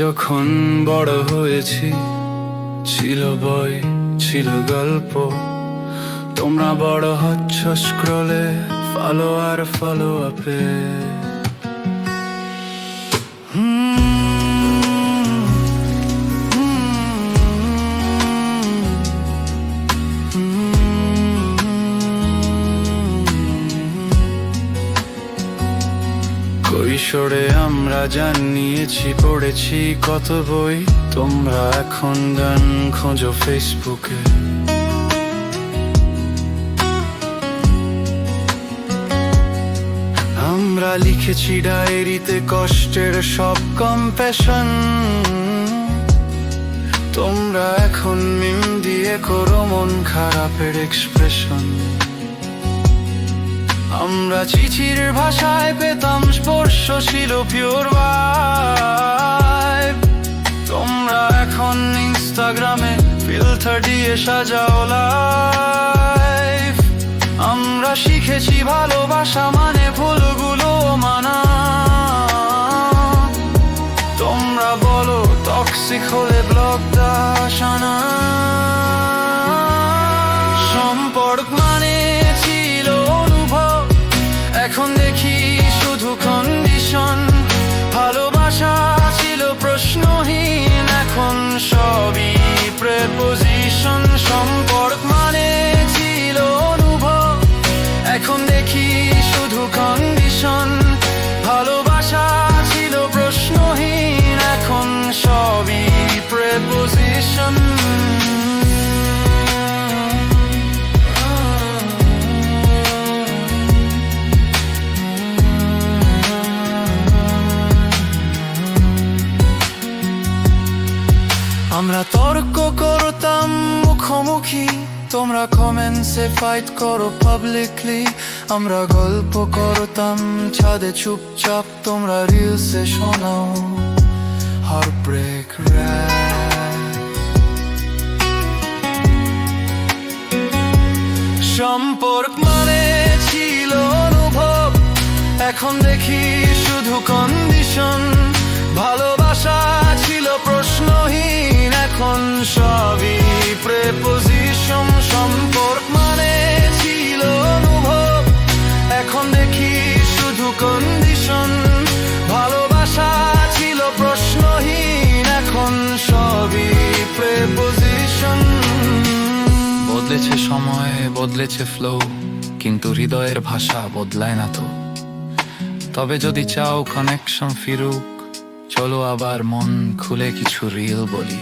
যখন বড় হয়েছি, ছিল বই ছিল গল্প। তোমরা বড় হচ্ছ স্ক্রলে, ফলো আর ফলো আপে। কৈশোরে আমরা জানিয়েছি, পড়েছি কত বই। তোমরা এখন গান খোঁজো ফেসবুকে। আমরা লিখেছি ডায়েরিতে কষ্টের সব কম্প্যাশন। তোমরা এখন মিম দিয়ে করো মন খারাপের এক্সপ্রেশন। আমরা চিঠির ভাষায় পেতাম স্পর্শ, ছিল পিওর ভাইব। তোমরা এখন ইনস্টাগ্রামে ফিল্টার দিয়ে সাজাও লাইফ। আমরা শিখেছি ভালোবাসা মানে ভুলগুলো মানা। তোমরা বলো টক্সিক হলে ব্লক দাসানা। সম্পর্ক মানে ছিল অনুভব, এখন দেখি শুধু কন্ডিশন। ভালোবাসা ছিল প্রশ্নহীন, এখন সবই প্রেপোজিশন। সম্পর্ক মানে ছিল অনুভব, এখন দেখি শুধু কন্ডিশন। ভালোবাসা ছিল প্রশ্নহীন, এখন সবই প্রেপোজিশন। আমরা তর্ক করতাম মুখোমুখি, তোমরা কমেন্টসে ফাইট করো পাবলিকলি। আমরা গল্প করতাম ছাদে চুপচাপ, তোমরা রিলসে শোনাও হার্টব্রেক র‍্যাপ। সম্পর্ক মানে ছিল অনুভব, এখন দেখি শুধু কন্ডিশন। ভালোবাসা ছিল প্রশ্নহীন, এখন সবই প্রেপোজিশন। সম্পর্ক মানে ছিল অনুভব, এখন দেখি শুধু কন্ডিশন। ভালোবাসা ছিল প্রশ্নহীন, এখন সবই প্রেপোজিশন। বদলেছে সময়, বদলেছে ফ্লো, কিন্তু হৃদয়ের ভাষা বদলায় না তো। তবে যদি চাও কানেকশন ফিরুক, চলো আবার মন খুলে কিছু রিল বলি।